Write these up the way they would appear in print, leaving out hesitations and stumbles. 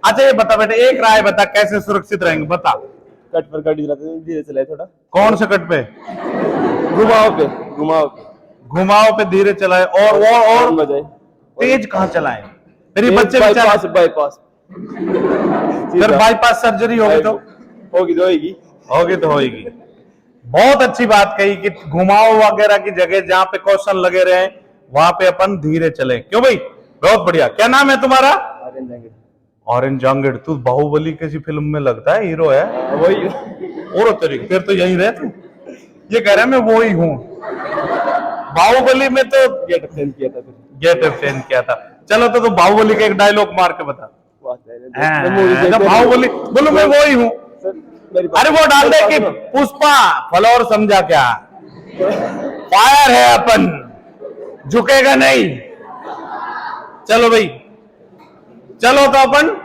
अच्छा ये बता बेटे, एक राय बता, कैसे सुरक्षित रहेंगे बता। कट पर गाड़ी चलाते हैं, धीरे चलाए थोड़ा। कौन से कट पे? घुमाओ पे, घुमाओ पे। घुमाओ पे धीरे चलाए, और बजाए। तेज कहाँ चलाएं? फिर ये बच्चे बाईपास, बाईपास। फिर बाईपास सर्जरी होगी तो होगी तो होगी। होगी तो होगी। बहुत अच्छी बात कही कि घुमाओ वगैरह की जगह जहां पे क्वेश्चन लगे रहे वहां पे अपन धीरे चले। क्यों भाई? बहुत बढ़िया। क्या नाम है तुम्हारा? ऑरेंज जंगड़। तू बाहुबली किसी फिल्म में लगता है हीरो है। वही। और तरीके फिर तो यही रहे तू। ये कह रहा है मैं वो ही हूँ। बाहुबली में तो गेट अप चेंज किया था, गेट अप चेंज किया था। चलो तो बाहुबली का एक डायलॉग मार के बता। बाहुबली बोलो मैं वो ही हूँ। अरे वो डाल दे कि पुष्पा फ्लोर समझा क्या? फायर है अपन, झुकेगा नहीं। चलो भाई, चलो तो अपन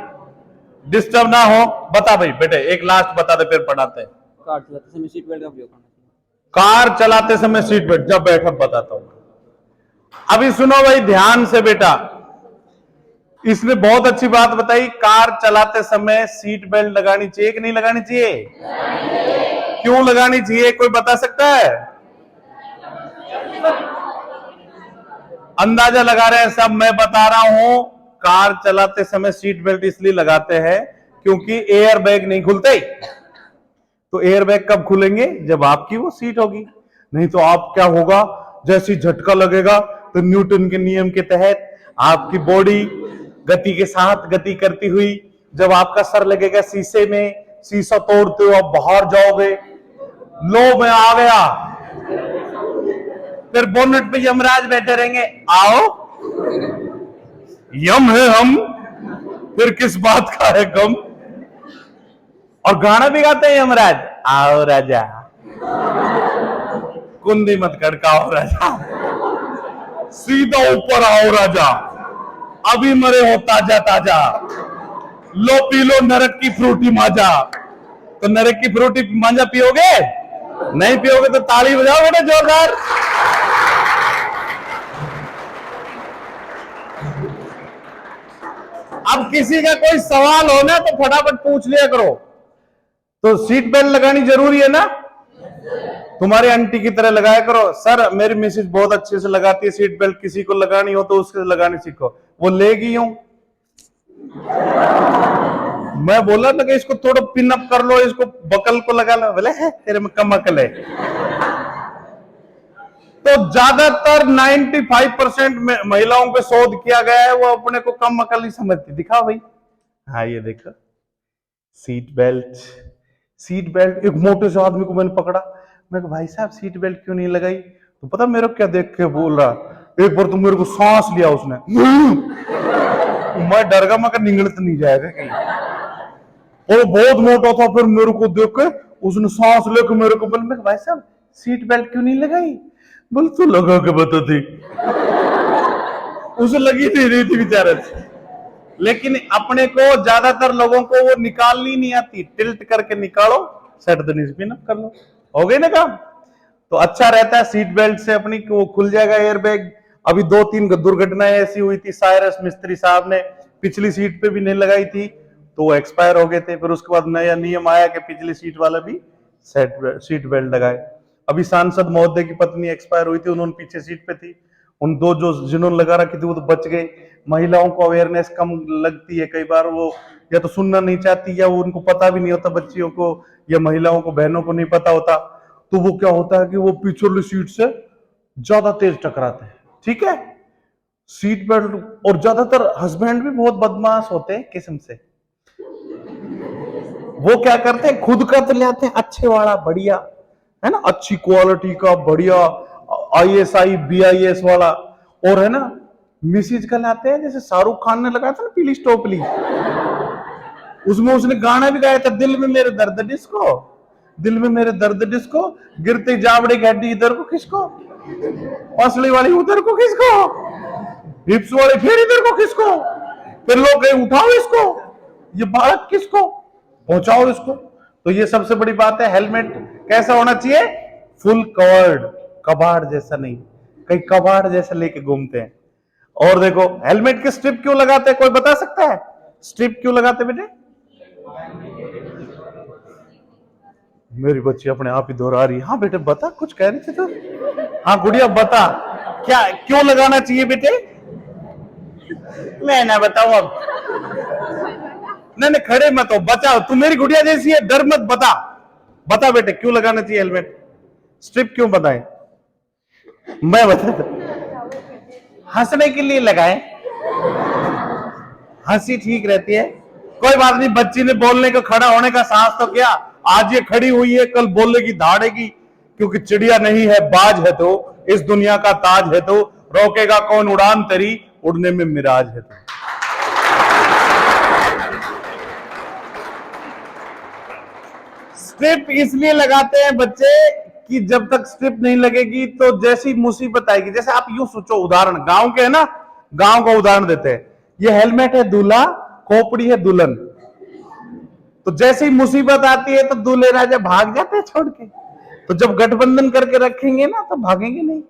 डिस्टर्ब ना हो। बता भाई बेटे, एक लास्ट बता दे फिर पढ़ाते हैं। कार चलाते समय सीट बेल्ट का उपयोग करना चाहिए। कार चलाते समय सीट बेल्ट, जब बैठा बताता हूं। अभी सुनो भाई ध्यान से बेटा, इसने बहुत अच्छी बात बताई। कार चलाते समय सीट बेल्ट लगानी चाहिए कि नहीं लगानी चाहिए? क्यों लगानी चाहिए, कोई बता सकता है? अंदाजा लगा रहे हैं सब। मैं बता रहा हूं, कार चलाते समय सीट बेल्ट इसलिए लगाते हैं क्योंकि एयर बैग नहीं खुलते। तो एयर बैग कब खुलेंगे? जब आपकी वो सीट होगी। नहीं तो आप क्या होगा, जैसे झटका लगेगा तो न्यूटन के नियम के तहत आपकी बॉडी गति के साथ गति करती हुई, जब आपका सर लगेगा शीशे में, शीशा तोड़ते हो आप बाहर जाओगे। लो मैं आ गया। फिर बोनट पे यमराज बैठे रहेंगे, आओ यम है हम, फिर किस बात का है गम। और गाना भी गाते हैं यमराज, आओ राजा कुंदी मत खड़काओ राजा, सीधा ऊपर आओ राजा, अभी मरे हो ताजा ताजा, लो पी लो नरक की फ्रूटी माजा। तो नरक की फ्रूटी मांजा पियोगे? नहीं पियोगे तो ताली बजाओ बेटे जोरदार। अब किसी का कोई सवाल हो ना तो फटाफट पूछ लिया करो। तो सीट बेल्ट लगानी जरूरी है ना? तुम्हारी आंटी की तरह लगाया करो। सर मेरी मिसेज बहुत अच्छे से लगाती है सीट बेल्ट, किसी को लगानी हो तो उसके लगानी सीखो। वो लेगी यूं, मैं बोला ना कि इसको थोड़ा पिन अप कर लो, इसको बकल को लगा लो। बोले है तेरे में कम अकल है। तो ज्यादातर 95% महिलाओं पे शोध किया गया है, वो अपने को कम अकल ही समझती। दिखाओ भाई, हाँ ये देखो सीट बेल्ट। सीट बेल्ट, एक मोटे से आदमी को मैंने पकड़ा, मैं कहा भाई साहब सीट बेल्ट क्यों नहीं लगाई? तो पता मेरे को क्या देख के बोल रहा, एक बार तो मेरे को सांस लिया उसने। मैं डर गया, मैं निगल तो नहीं जाएगा कहीं। और बहुत मोटा था, फिर मेरे को देख के उसने सांस लेके मेरे को बोल, मैं भाई साहब सीट बेल्ट क्यों नहीं लगाई? बोल तू लगा के बता थी। उसे लगी नहीं रही थी बेचारे। लेकिन अपने को ज्यादातर लोगों को वो निकालनी नहीं आती। टिल्ट करके निकालो, set the knees pin up कर लो, हो गई ना काम। तो अच्छा रहता है सीट बेल्ट से, अपनी वो खुल जाएगा एयर बैग। अभी 2-3 दुर्घटनाएं ऐसी हुई थी, साइरस मिस्त्री साहब ने पिछली सीट पे भी नहीं लगाई थी तो वो एक्सपायर हो गए थे। फिर उसके बाद नया नियम आया कि पिछली सीट वाला भी सीट बेल्ट लगाए। अभी सांसद महोदय की पत्नी एक्सपायर हुई थी, उन्होंने पीछे सीट पे थी, उन दो जो जिन्होंने लगा रखी थी वो तो बच गए। महिलाओं को अवेयरनेस कम लगती है, कई बार वो या तो सुनना नहीं चाहती या वो उनको पता भी नहीं होता, बच्चियों को या महिलाओं को, बहनों को नहीं पता होता। तो वो क्या होता है कि वो पीछे वाली सीट से ज्यादा तेज टकराते हैं। ठीक है, सीट बेल्ट। और ज्यादातर हस्बैंड भी बहुत बदमाश होते हैं किस्म से। वो क्या करते हैं, खुद का तो ले आते हैं अच्छे वाला बढ़िया, है ना, अच्छी क्वालिटी का बढ़िया ISI BIS वाला, और है ना मिसिज का लाते हैं जैसे शाहरुख खान ने लगाया था ना पीली स्टोपली, उसमें उसने गाना भी गाया था, दिल में मेरे दर्द डिस्को, दिल में मेरे दर्द डिस्को, गिरते जावड़े की हड्डी इधर को खिसको, पसली वाली उधर को खिसको, हिप्स वाली फिर इधर को खिसको, फिर लोग कहीं उठाओ इसको, ये बालक किसको पहुंचाओ इसको। तो ये सबसे बड़ी बात है। हेलमेट कैसा होना चाहिए? फुल कवर्ड, कबाड़ जैसा नहीं, कहीं कबाड़ जैसा लेके घूमते हैं। और देखो हेलमेट के स्ट्रिप क्यों लगाते हैं, कोई बता सकता है? स्ट्रिप क्यों लगाते बेटे? मेरी बच्ची अपने आप ही दोहरा रही है। हाँ बेटे बता, कुछ कह रही थी तो। हाँ गुड़िया बता, क्या क्यों लगाना चाहिए बेटे? मैं ना बताऊं अब। नहीं नहीं खड़े मत हो, बचाओ, तू मेरी गुड़िया जैसी है, डर मत, बता बता बेटे क्यों लगाना चाहिए हेलमेट? स्ट्रिप क्यों बताएं? मैं बता, हंसने के लिए लगाए, हंसी ठीक रहती है। कोई बात नहीं, बच्ची ने बोलने को खड़ा होने का साहस तो किया, आज ये खड़ी हुई है कल बोलेगी दहाड़ेगी, क्योंकि चिड़िया नहीं है बाज है तो, इस दुनिया का ताज है तो, रोकेगा कौन उड़ान तेरी, उड़ने में मिराज है तो। स्ट्रिप इसलिए लगाते हैं बच्चे कि जब तक स्ट्रिप नहीं लगेगी तो जैसी मुसीबत आएगी, जैसे आप यूं सोचो, उदाहरण गांव के है ना, गांव का उदाहरण देते हैं, ये हेलमेट है दूल्हा, खोपड़ी है दुल्हन, तो जैसे ही मुसीबत आती है तो दूल्हे राजा भाग जाते हैं छोड़ के, तो जब गठबंधन करके रखेंगे ना तो भागेंगे नहीं,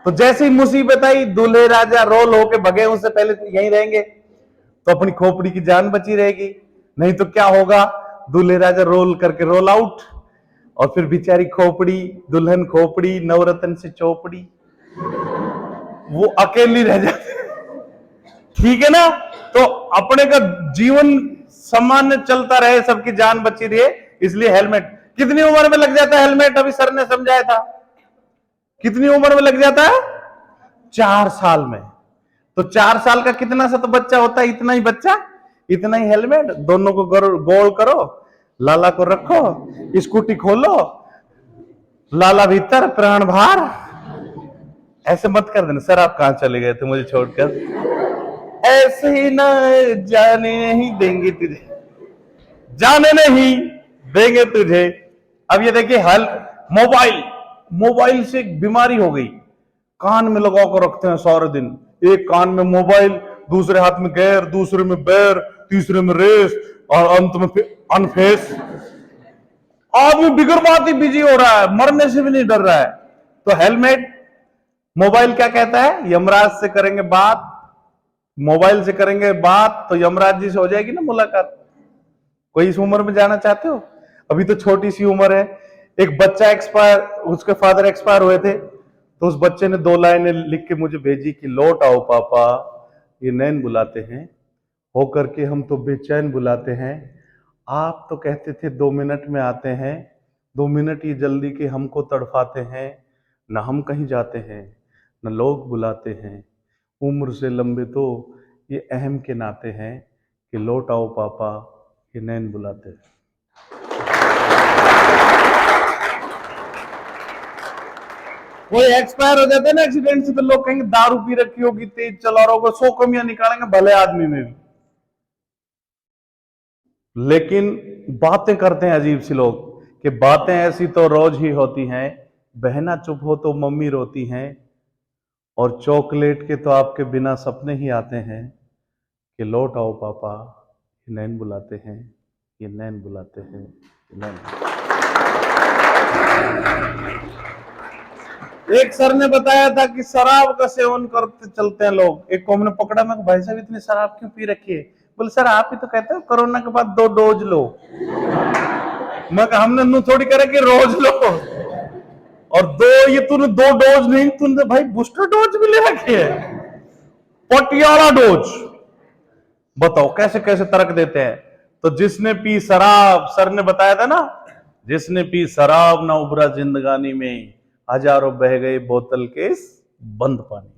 तो जैसे ही मुसीबत आई दूल्हे राजा रोल होके भगे, उससे पहले तो यहीं रहेंगे, तो अपनी खोपड़ी की जान बची रहेगी। नहीं तो क्या होगा, दूल्हे राजा रोल करके रोल आउट, और फिर बेचारी खोपड़ी, दुल्हन खोपड़ी, नवरत्न से चौपड़ी, वो अकेली रह जाती। ठीक है ना? तो अपने का जीवन सामान्य चलता रहे, सबकी जान बची रहे, इसलिए हेलमेट। कितनी उम्र में लग जाता है हेलमेट? अभी सर ने समझाया था, कितनी उम्र में लग जाता है? 4 साल में। तो 4 साल का कितना सा तो बच्चा होता है, इतना ही बच्चा, इतना ही हेलमेट, दोनों को गोल करो, लाला को रखो, स्कूटी खोलो, लाला भीतर प्राण बाहर। ऐसे मत कर देना, सर आप कहां चले गए थे मुझे छोड़कर, ऐसे ही ना जाने नहीं देंगे तुझे, जाने नहीं देंगे तुझे। अब ये देखिए, हल मोबाइल से एक बीमारी हो गई, कान में लगा कर रखते हैं सारे दिन, एक कान में मोबाइल, दूसरे हाथ में गैर, दूसरे में बैर, तीसरे में रेस, और अंत में अनफेस। आदमी बिगर बात ही बिजी हो रहा है, मरने से भी नहीं डर रहा है। तो हेलमेट, मोबाइल क्या कहता है, यमराज से करेंगे बात, मोबाइल से करेंगे बात तो यमराज जी से हो जाएगी ना मुलाकात। कोई इस उम्र में जाना चाहते हो? अभी तो छोटी सी उम्र है। एक बच्चा एक्सपायर, उसके फादर एक्सपायर हुए थे, तो उस बच्चे ने 2 लाइनें लिख के मुझे भेजी कि लौट आओ पापा, ये नैन बुलाते हैं, हो करके हम तो बेचैन बुलाते हैं, आप तो कहते थे 2 मिनट में आते हैं, 2 मिनट ये जल्दी के हमको तड़फाते हैं, न हम कहीं जाते हैं न लोग बुलाते हैं, उम्र से लंबे तो ये अहम के नाते हैं कि लौट आओ पापा, ये नैन बुलाते हैं। कोई एक्सपायर हो जाता है ना एक्सीडेंट से, तो लोग कहेंगे दारू पी रखी होगी, तेज चला रहा होगा, 100 कमियां निकालेंगे भले आदमी में भी, लेकिन बातें करते हैं अजीब सी लोग कि बातें ऐसी तो रोज ही होती हैं, बहना चुप हो तो मम्मी रोती हैं, और चॉकलेट के तो आपके बिना सपने ही आते हैं कि लौट आओ पापा, ये नैन बुलाते हैं, ये नैन बुलाते हैं, ये नैन। एक सर ने बताया था कि शराब का सेवन करते चलते हैं लोग। एक को हमने पकड़ा, मैं भाई साहब इतनी शराब क्यों पी रखी है? बोले सर आप ही तो कहते हो कोरोना के बाद 2 डोज लो। मैं कहा हमने नू थोड़ी करे कि रोज लो, और 2 ये तूने 2 डोज नहीं, तूने भाई बूस्टर डोज भी ले रखी है, पटियाला डोज। बताओ कैसे कैसे तर्क देते हैं। तो जिसने पी शराब, सर ने बताया था ना, जिसने पी शराब ना उभरा जिंदगानी में, हजारों बह गए बोतल के इस बंद पानी।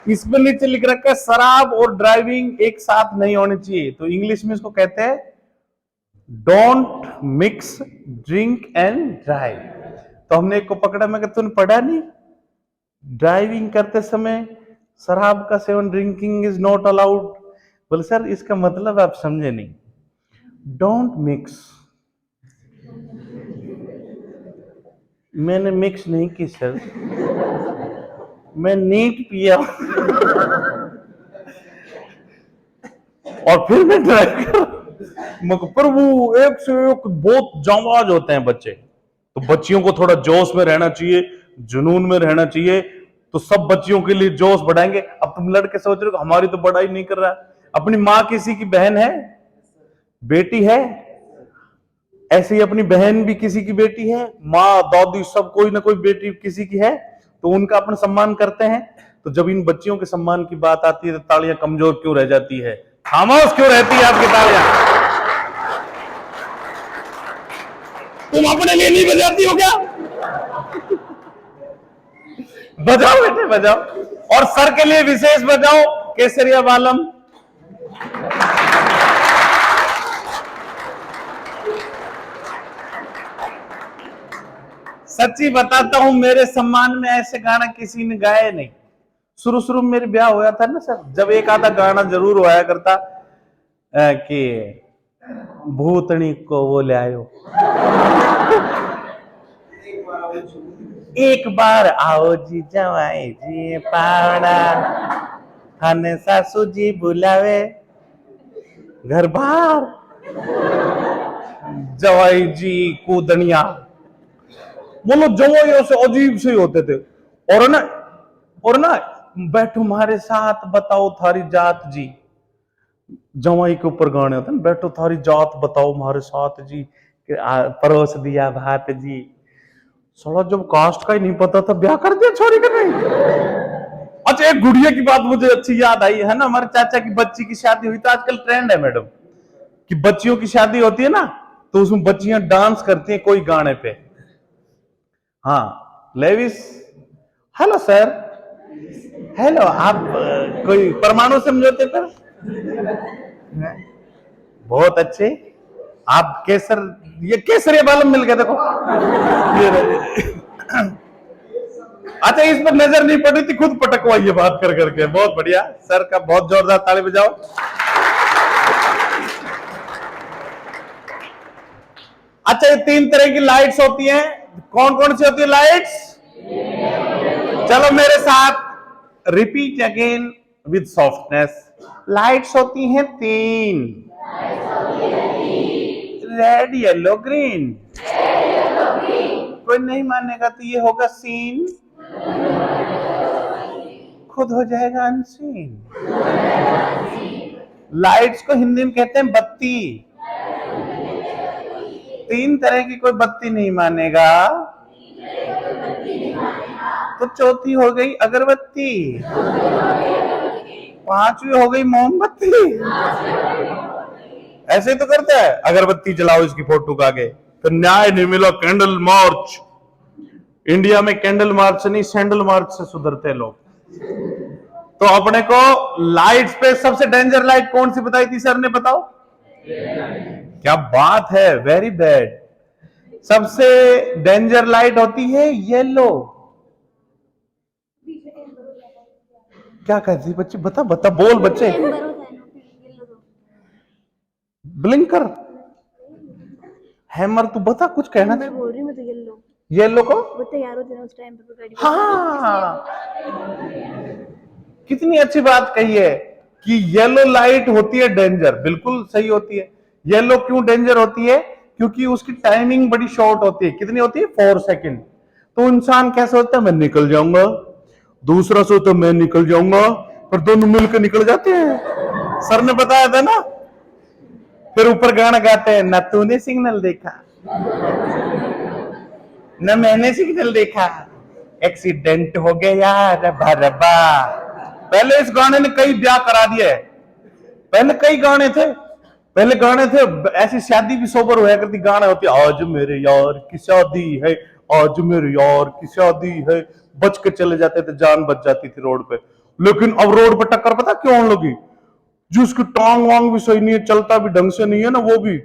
इसमें नीचे लिख रखा है शराब और ड्राइविंग एक साथ नहीं होनी चाहिए, तो इंग्लिश में इसको कहते हैं don't mix drink and drive. तो हमने एक को पकड़ा, मैं कहता तूने पढ़ा नहीं, ड्राइविंग करते समय शराब का seven, drinking is not allowed. बोले सर इसका मतलब आप समझे नहीं, डोंट मिक्स, मैंने मिक्स नहीं की सर, मैं नीट पिया और फिर मैं ड्राइव कर। प्रभु एक से एक बहुत जांबाज होते हैं बच्चे, तो बच्चियों को थोड़ा जोश में रहना चाहिए, जुनून में रहना चाहिए, तो सब बच्चियों के लिए जोश बढ़ाएंगे। अब तुम लड़के सोच रहे हो हमारी तो बड़ाई नहीं कर रहा है, अपनी माँ किसी की बहन है, बेटी है, ऐसे ही अपनी बहन भी किसी की बेटी है, माँ दादी सब कोई ना कोई बेटी किसी की है, तो उनका अपन सम्मान करते हैं। तो जब इन बच्चियों के सम्मान की बात आती है तो तालियां कमजोर क्यों रह जाती है, खामोश क्यों रहती है आपकी तालियां? तुम अपने लिए नहीं बजाती हो क्या? बजाओ बेटे बजाओ, और सर के लिए विशेष बजाओ केसरिया बालम। सच्ची बताता हूं, मेरे सम्मान में ऐसे गाना किसी ने गाया नहीं। शुरू शुरू में मेरे ब्याह होया था ना सर, जब एक आधा गाना जरूर होया करता कि भूतनी को वो ले आयो, एक बार आओ जी जवाई जी पावड़ा, हने सासू जी बुलावे घर बाहर, जवाई जी कूदनिया, बोलो जवाइयों से अजीब से होते थे। और ना बैठो हमारे साथ बताओ थारी जात जी, जवाई के ऊपर गाने होते हैं, बैठो थारी जात बताओ हमारे साथ जी, परोस दिया भात जी। साला जब कास्ट का ही नहीं पता था ब्याह कर दिया छोरी का नहीं। अच्छा एक गुड़िया की बात मुझे अच्छी याद आई है ना, हमारे चाचा की बच्ची की शादी हुई, तो आजकल ट्रेंड है मैडम कि बच्चियों की शादी होती है ना तो उसमें बच्चियां डांस करती हैं कोई गाने पे। हाँ लेविस, हेलो सर, हेलो, आप कोई परमाणु समझौते पर? बहुत अच्छे, आप केसर, ये केसरिया बालम मिल गया देखो। अच्छा इस पर नजर नहीं पड़ी थी, खुद पटकवाई ये बात कर करके, बहुत बढ़िया। सर का बहुत जोरदार ताली बजाओ। अच्छा ये 3 तरह की लाइट्स होती हैं, कौन कौन सी होती है लाइट्स? चलो मेरे साथ repeat again with softness. Lights होती हैं 3, रेड येलो ग्रीन। कोई नहीं मानेगा तो ये होगा सीन, खुद हो जाएगा अनसीन। लाइट्स को हिंदी में कहते हैं बत्ती। 3 तरह की कोई बत्ती नहीं मानेगा तो चौथी हो गई अगरबत्ती, 5वीं हो गई मोमबत्ती। ऐसे ही तो करता है, अगरबत्ती जलाओ इसकी फोटो का आगे, तो न्याय नहीं मिला कैंडल मार्च। इंडिया में कैंडल मार्च से नहीं सैंडल मार्च से सुधरते लोग। तो अपने को लाइट्स पे सबसे डेंजर लाइट कौन सी बताई थी सर ने, बताओ? क्या बात है, वेरी बैड। सबसे डेंजर लाइट होती है येलो। क्या कहती बच्ची, बता बता बोल बच्चे। ब्लिंकर, हैमर, तू बता कुछ कहना। मैं बोल रही हूँ, तो येलो येलो को वो तैयार होते हैं उस टाइम पे गाड़ी। हाँ, कितनी अच्छी बात कही है कि येलो लाइट होती है डेंजर, बिल्कुल सही होती है। येलो क्यों डेंजर होती है? क्योंकि उसकी टाइमिंग बड़ी शॉर्ट होती है। कितनी होती है? 4 सेकंड। तो इंसान क्या सोचता है, मैं निकल जाऊंगा, दूसरा सोचता है मैं निकल जाऊंगा, पर दोनों मिलकर निकल जाते हैं। सर ने बताया था ना। फिर ऊपर गाना गाते हैं, ना तूने सिग्नल देखा न मैंने सिग्नल देखा, एक्सीडेंट हो गया रबा रबा। पहले इस गाने ने कई ब्याह करा दिए। पहले कई गाने थे, पहले गाने थे ऐसी शादी भी सोबर होया करती, गाना होती आज मेरे यार की शादी है, आज मेरे यार की शादी है, बच के चले जाते थे, जान बच जाती थी रोड पे। लेकिन अब रोड पे टक्कर पता क्यों लगी? जिसकी टांग वांग भी सही नहीं है, चलता भी ढंग से नहीं है ना, वो भी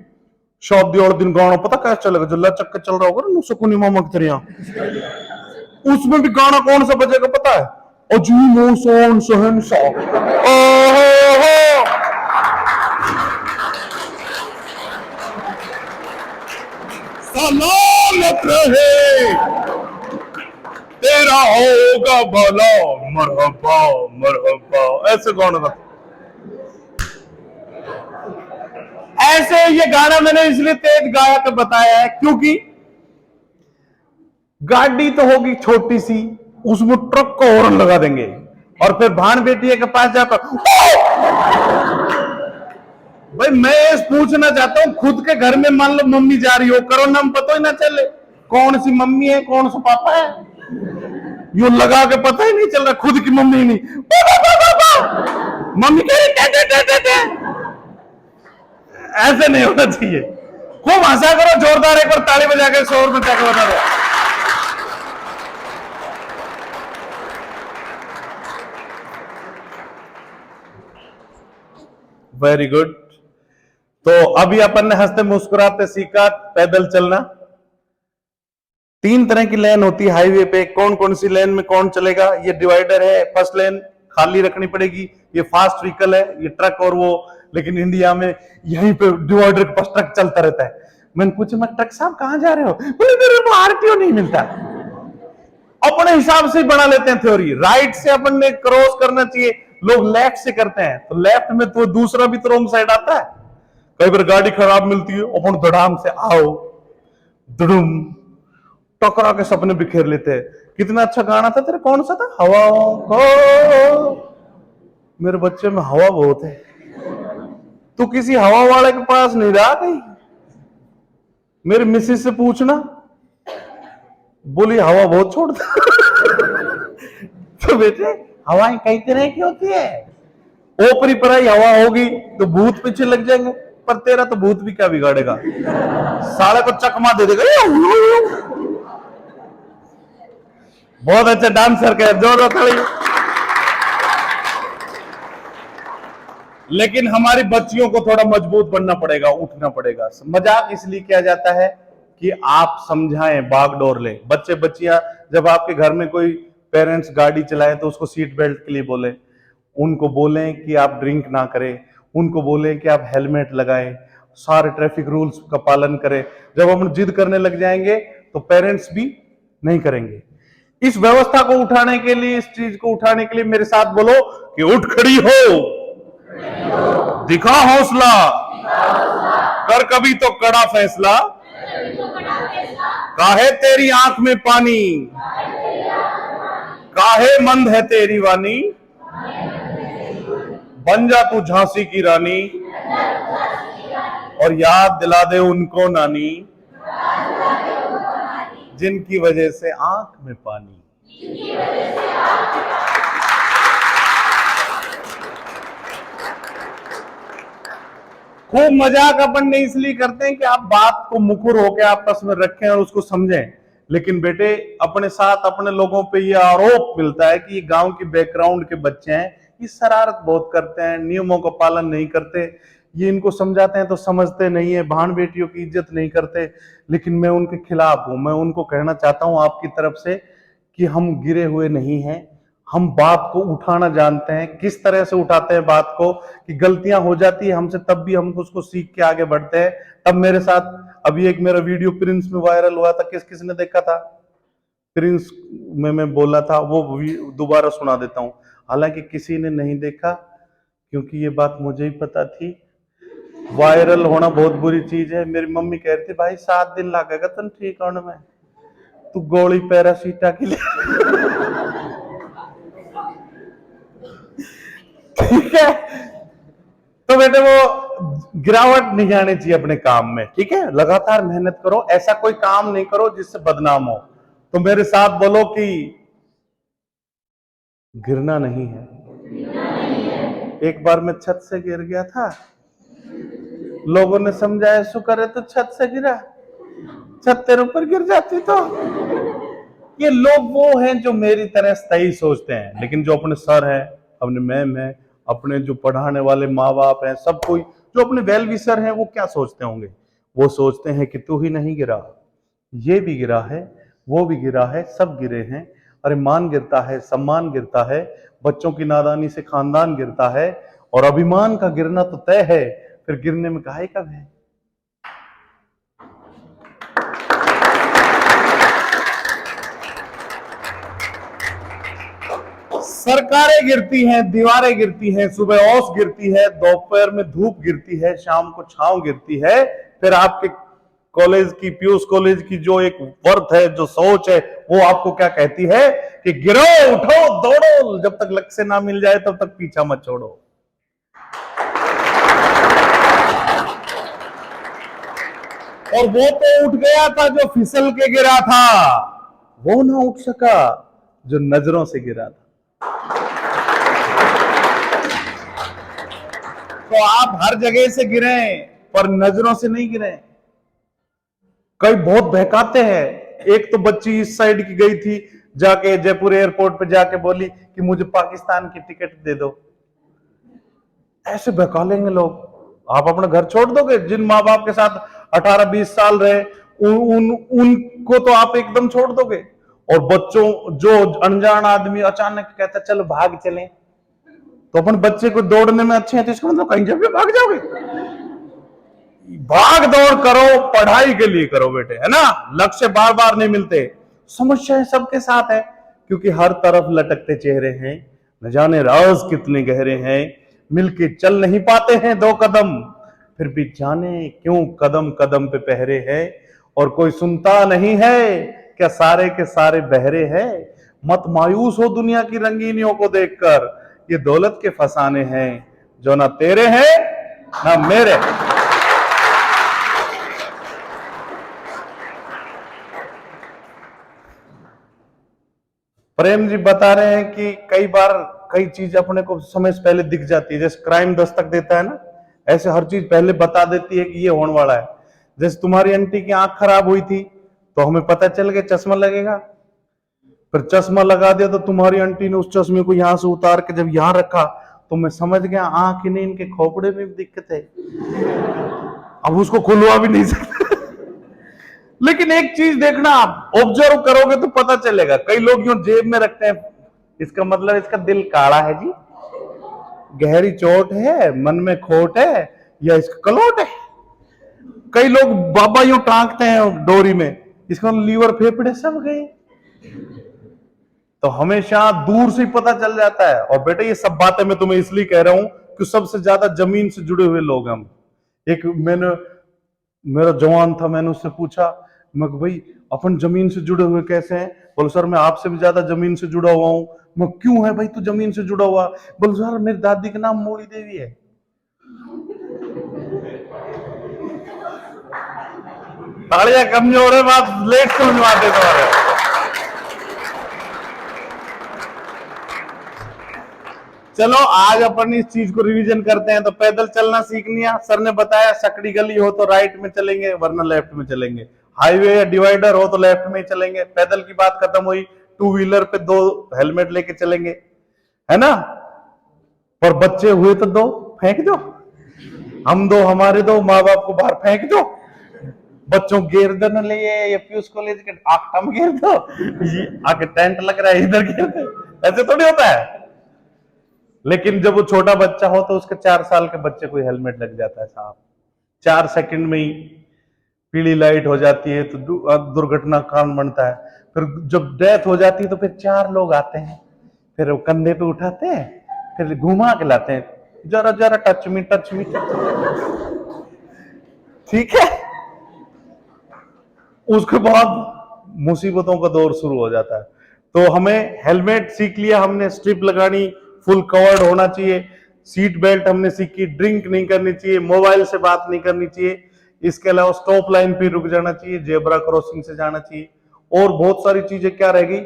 शादी और दिन गाना पता कैसे चलेगा, जो लचक के चल रहा होगा ना सुकुनी मामा की तरह, उसमें भी गाना कौन सा बजेगा पता है? अजीम सोन शहंशाह, सलामत रहे तेरा होगा भला, मरहबा मरहबा, ऐसे गाना था। ऐसे ये गाना मैंने इसलिए तेज गाया के बताया है क्योंकि गाड़ी तो होगी छोटी सी, उसमें ट्रक को हॉर्न लगा देंगे और फिर भान बेटी के पास जाकर भाई मैं पूछना चाहता हूं, खुद के घर में मान लो मम्मी जा रही हो, कोरोना में पता ही ना चले कौन सी मम्मी है कौन सा पापा है, यूं लगा के पता ही नहीं चल रहा खुद की मम्मी नहीं, मम्मी कह रही ऐसे नहीं होना चाहिए। खूब हंसा करो, जोरदार एक बार ताली बजा के शोर मचा के बता दो। Very good. तो अभी अपन ने हंसते मुस्कुराते सीखा पैदल चलना। 3 तरह की लेन होती है हाईवे पे, कौन कौन सी लेन में कौन चलेगा, ये डिवाइडर है, फर्स्ट लेन खाली रखनी पड़ेगी, ये फास्ट व्हीकल है, ये ट्रक और वो, लेकिन इंडिया में यहीं पे डिवाइडर के पास ट्रक चलता रहता है। मैंने पूछा मैं ट्रक साहब कहां जा रहे हो, बोले मेरे को आरटीओ नहीं मिलता। अपने हिसाब से बना लेते हैं थ्योरी, राइट से अपन ने क्रॉस करना चाहिए, लोग लेफ्ट से करते हैं, तो लेफ्ट में तो दूसरा भी तो रॉन्ग साइड आता है। कई बार गाड़ी खराब मिलती है, अपन धड़ाम से आओ दुडुम टकरा के सपने बिखेर लेते हैं। कितना अच्छा गाना था तेरे, कौन सा था, हवाओं को, मेरे बच्चे में हवा बहुत है। तू किसी हवा वाले के पास नहीं रहा कहीं, मेरे मिसेस से पूछना, बोली हवा बहुत छोड़ता। तो बेटे हवाएं कई तरह की होती है, ओपरी पराई हवा होगी तो भूत पीछे लग जाएंगे, पर तेरा तो भूत भी क्या बिगाड़ेगा, साले को चकमा दे देगा। बहुत अच्छा डांसर का जोर ताली। लेकिन हमारी बच्चियों को थोड़ा मजबूत बनना पड़ेगा, उठना पड़ेगा। मजाक इसलिए किया जाता है कि आप समझाएं, बागडोर ले। बच्चे बच्चियां जब आपके घर में कोई पेरेंट्स गाड़ी चलाए तो उसको सीट बेल्ट के लिए बोले, उनको बोलें कि आप ड्रिंक ना करें, उनको बोलें कि आप हेलमेट लगाएं, सारे ट्रैफिक रूल्स का पालन करें। जब हम जिद करने लग जाएंगे तो पेरेंट्स भी नहीं करेंगे। इस व्यवस्था को उठाने के लिए, इस चीज को उठाने के लिए मेरे साथ बोलो कि उठ खड़ी हो, दिखा हौसला, कर कभी तो कड़ा फैसला, काहे तेरी आंख में पानी, काहे मंद है तेरी वानी, बन जा तू झांसी की रानी, और याद दिला दे उनको नानी, जिनकी वजह से आंख में पानी। खूब मजाक अपन ने इसलिए करते हैं कि आप बात को मुखर होकर आपस में रखें और उसको समझें। लेकिन बेटे अपने साथ अपने लोगों पे ये आरोप मिलता है कि ये गांव की बैकग्राउंड के बच्चे हैं, ये शरारत बहुत करते हैं, नियमों का पालन नहीं करते, ये इनको समझाते हैं तो समझते नहीं है, बहन बेटियों की इज्जत नहीं करते। लेकिन मैं उनके खिलाफ हूं। मैं उनको कहना चाहता हूं आपकी तरफ से कि हम गिरे हुए नहीं हैं, हम बात को उठाना जानते हैं। किस तरह से उठाते हैं बात को, कि गलतियां हो जाती है हमसे, तब भी हम उसको सीख के आगे बढ़ते हैं। तब मेरे साथ अभी एक मेरा वीडियो प्रिंस में वायरल हुआ था, किसने देखा था? प्रिंस में मैं बोला था, वो दोबारा सुना देता हूं। हालांकि किसी ने नहीं देखा, क्योंकि ये बात मुझे ही पता थी, वायरल होना बहुत बुरी चीज है। मेरी मम्मी कह रही थी भाई 7 दिन लगेगा तुम ठीक होने में, तू गोली पैरासीटा के लिए। ठीक है, तो बेटे वो गिरावट नहीं आनी चाहिए अपने काम में, ठीक है? लगातार मेहनत करो, ऐसा कोई काम नहीं करो जिससे बदनाम हो। तो मेरे साथ बोलो कि गिरना नहीं है। एक बार मैं छत से गिर गया था, लोगों ने समझाया शुक्र है तो छत से गिरा, छत तेरे ऊपर गिर जाती तो। ये लोग वो हैं जो मेरी तरह सही सोचते हैं, लेकिन जो अपने सर है, अपने मैम है, अपने जो पढ़ाने वाले माँ बाप हैं, सब कोई जो अपने वेल विशर हैं, वो क्या सोचते होंगे? वो सोचते हैं कि तू ही नहीं गिरा, ये भी गिरा है, वो भी गिरा है, सब गिरे हैं। अरे मान गिरता है, सम्मान गिरता है, बच्चों की नादानी से खानदान गिरता है, और अभिमान का गिरना तो तय है, फिर गिरने में काहे का है। सरकारें गिरती हैं, दीवारें गिरती हैं, सुबह ओस गिरती है, दोपहर में धूप गिरती है, शाम को छांव गिरती है, फिर आपके कॉलेज की, पीयूष कॉलेज की जो एक वर्थ है, जो सोच है, वो आपको क्या कहती है कि गिरो, उठो, दौड़ो, जब तक लक्ष्य ना मिल जाए तब तक पीछा मत छोड़ो। और वो तो उठ गया था जो फिसल के गिरा था, वो ना उठ सका जो नजरों से गिरा था। तो आप हर जगह से गिरे पर नजरों से नहीं गिरे। कई बहुत बहकाते हैं। एक तो बच्ची इस साइड की गई थी, जाके जयपुर एयरपोर्ट पे जाके बोली कि मुझे पाकिस्तान की टिकट दे दो। ऐसे बहका लेंगे लोग। आप अपना घर छोड़ दोगे? जिन माँ बाप के साथ 18-20 साल रहे उनको तो आप एकदम छोड़ दोगे। और बच्चों, जो अनजान आदमी अचानक कहता चलो भाग चलें, तो अपन बच्चे को दौड़ने में अच्छे हैं तो इसका मतलब कहीं जब भी भाग जाओगे। भाग दौड़ करो, पढ़ाई के लिए करो बेटे, है ना। लक्ष्य बार बार नहीं मिलते। समस्याएं सबके साथ है, क्योंकि हर तरफ लटकते चेहरे हैं, न जाने राज कितने गहरे हैं। मिलके चल नहीं पाते हैं 2 कदम, फिर भी जाने क्यों कदम कदम पे पहरे हैं। और कोई सुनता नहीं है, क्या सारे के सारे बहरे हैं। मत मायूस हो दुनिया की रंगीनियों को देखकर, ये दौलत के फसाने हैं जो ना तेरे हैं ना मेरे। प्रेम जी बता रहे हैं कि कई बार कई चीज अपने को समय से पहले दिख जाती है। जैसे क्राइम दस्तक देता है ना, ऐसे हर चीज पहले बता देती है कि ये होने वाला है। जैसे तुम्हारी आंटी की आंख खराब हुई थी तो हमें पता चल गया चश्मा लगेगा, फिर चश्मा लगा दिया तो तुम्हारी आंटी ने उस चश्मे को यहां से उतार के जब यहां रखा तो मैं समझ गया आंख ही नहीं, इनके खोपड़े में भी दिक्कत है, अब उसको खुलवा भी नहीं सकते। लेकिन एक चीज देखना, आप ऑब्जर्व करोगे तो पता चलेगा। कई लोग यूं जेब में रखते हैं, इसका मतलब इसका दिल काला है जी, गहरी चोट है, मन में खोट है, या इसका कलोट है। कई लोग बाबा यूं टांगते हैं डोरी में, इसका लीवर फेफड़े सब गए। तो हमेशा दूर से ही पता चल जाता है। और बेटा ये सब बातें मैं तुम्हें इसलिए कह रहा हूं कि सबसे ज्यादा जमीन से जुड़े हुए लोग हम। एक मेरा जवान था, मैंने उससे पूछा, मैं भाई अपन जमीन से जुड़े हुए कैसे हैं? बोले सर मैं आपसे भी ज्यादा जमीन से जुड़ा हुआ हूं। मैं क्यों है भाई तू जमीन से जुड़ा हुआ? बोले सर मेरी दादी का नाम मोड़ी देवी है। तालियां कमजोर है, बात लेट समझवाते तुम्हारे। चलो आज अपन इस चीज को रिवीजन करते हैं। तो पैदल चलना सीख लिया, सर ने बताया सकड़ी गली हो तो राइट में चलेंगे वरना लेफ्ट में चलेंगे, हाईवे या डिवाइडर हो तो लेफ्ट में ही चलेंगे। पैदल की बात खत्म हुई, 2 व्हीलर पे 2 हेलमेट लेके चलेंगे, है ना। पर बच्चे हुए तो 2 फेंक दो, हम 2 हमारे 2 माँ बाप को बाहर फेंक दो। बच्चों घेर दो न लिए, ये पीयूष कॉलेज के आखटा में घेर दो, ये आके टेंट लग रहा है इधर घेर दो, ऐसे थोड़ी होता है। लेकिन जब वो छोटा बच्चा हो तो उसके 4 साल के बच्चे को हेलमेट लग जाता है साहब, 4 सेकंड में ही पीली लाइट हो जाती है तो दुर्घटना कारण बनता है। फिर जब डेथ हो जाती है तो फिर 4 लोग आते हैं, फिर वो कंधे पे उठाते हैं, फिर घुमा के लाते हैं, जरा जरा टच मी ठीक है। उसके बाद मुसीबतों का दौर शुरू हो जाता है। तो हमें हेलमेट सीख लिया हमने, स्ट्रिप लगानी, फुल कवर्ड होना चाहिए, सीट बेल्ट हमने सीखी, ड्रिंक नहीं करनी चाहिए, मोबाइल से बात नहीं करनी चाहिए, इसके अलावा स्टॉप लाइन पे रुक जाना चाहिए, जेब्रा क्रॉसिंग से जाना चाहिए, और बहुत सारी चीजें क्या रहेगी।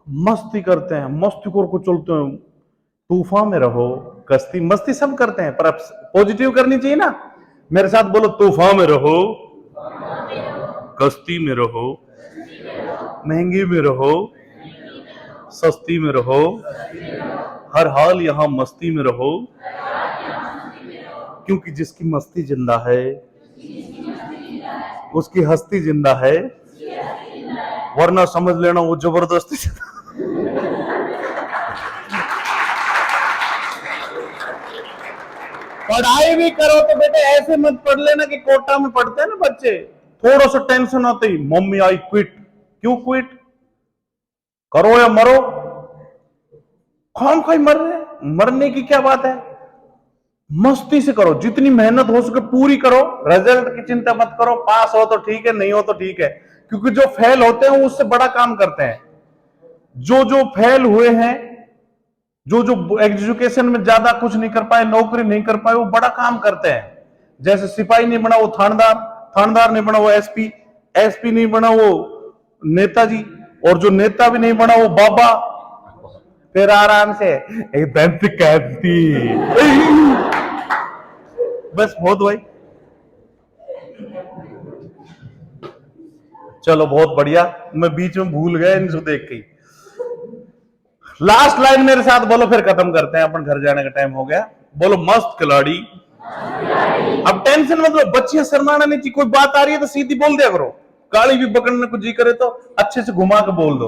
मस्ती करते हैं, मस्ती को चलते हैं, तूफान में रहो, कश्ती मस्ती सब करते हैं, पर पॉजिटिव करनी चाहिए ना। मेरे साथ बोलो, तूफान में रहो, कश्ती में रहो, महंगी में रहो, सस्ती में रहो, हर हाल यहां मस्ती में रहो, क्योंकि जिसकी मस्ती जिंदा है उसकी हस्ती जिंदा है, वरना समझ लेना वो जबरदस्ती से। पढ़ाई भी करो तो बेटे ऐसे मत पढ़ लेना कि कोटा में पढ़ते हैं ना बच्चे, थोड़ा सा टेंशन आते ही मम्मी आई क्विट। क्यों क्विट? करो या मरो, खाम खाई मर रहे, मरने की क्या बात है। मस्ती से करो, जितनी मेहनत हो सके पूरी करो, रिजल्ट की चिंता मत करो, पास हो तो ठीक है, नहीं हो तो ठीक है, क्योंकि जो फेल होते हैं वो उससे बड़ा काम करते हैं। जो जो फेल हुए हैं, जो जो एजुकेशन में ज्यादा कुछ नहीं कर पाए, नौकरी नहीं कर पाए, वो बड़ा काम करते हैं। जैसे सिपाही नहीं बना वो थानेदार, थानेदार नहीं बना वो एसपी, एसपी नहीं बना वो नेताजी, और जो नेता भी नहीं बना वो बाबा। फिर आराम से एक दंत काटती, बस बहुत भाई। चलो बहुत बढ़िया, मैं बीच में भूल गया इनको देख के। लास्ट लाइन मेरे साथ बोलो, फिर खत्म करते हैं, अपन घर जाने का टाइम हो गया। बोलो मस्त खिलाड़ी। अब टेंशन मतलब बच्चियां शर्माना नहीं चाहिए, कोई बात आ रही है तो सीधी बोल दिया करो, गाली भी पकड़ने को जी करे तो अच्छे से घुमा के बोल दो,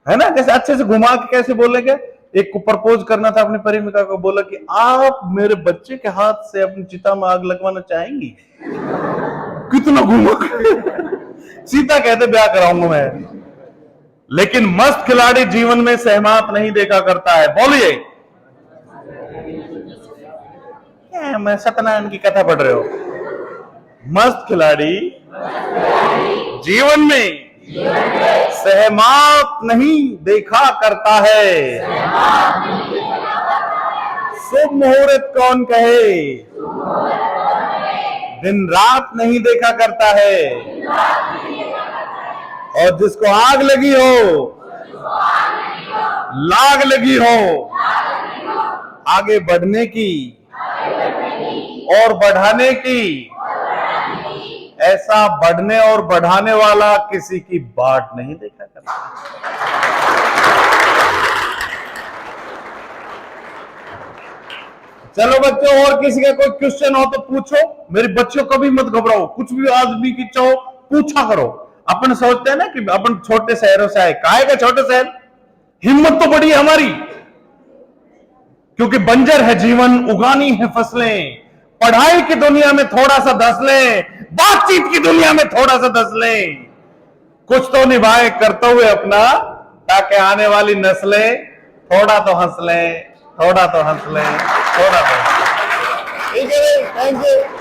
है ना। जैसे अच्छे से घुमा के कैसे बोलेंगे, एक को प्रपोज करना था अपनी प्रेमिका को, बोला कि आप मेरे बच्चे के हाथ से अपनी चिता में आग लगवाना चाहेंगी। कितना घुमा सीता कहते ब्याह कराऊंगा मैं। लेकिन मस्त खिलाड़ी जीवन में सहमत नहीं देखा करता है। बोलिए क्या, मैं सत्यनारायण की कथा पढ़ रहे हो। मस्त खिलाड़ी जीवन में सहमत नहीं देखा करता है। शुभ मुहूर्त कौन कहे, दिन रात नहीं देखा करता है। और जिसको आग लगी हो, लाग लगी हो आगे बढ़ने की और बढ़ाने की, ऐसा बढ़ने और बढ़ाने वाला किसी की बाट नहीं देखा करता। चलो बच्चों, और किसी का कोई क्वेश्चन हो तो पूछो। मेरे बच्चों कभी मत घबराओ, कुछ भी आदमी की चाहो पूछा करो। अपन सोचते हैं ना कि अपन छोटे शहरों से आए, काहे का छोटे शहर, हिम्मत तो बड़ी है हमारी, क्योंकि बंजर है जीवन, उगानी है फसलें। पढ़ाई की दुनिया में थोड़ा सा धस लें, बातचीत की दुनिया में थोड़ा सा धस लें, कुछ तो निभाए करते हुए अपना, ताकि आने वाली नस्लें थोड़ा तो हंस लें, थोड़ा तो हंस लें, थोड़ा तो। ठीक है, थैंक यू।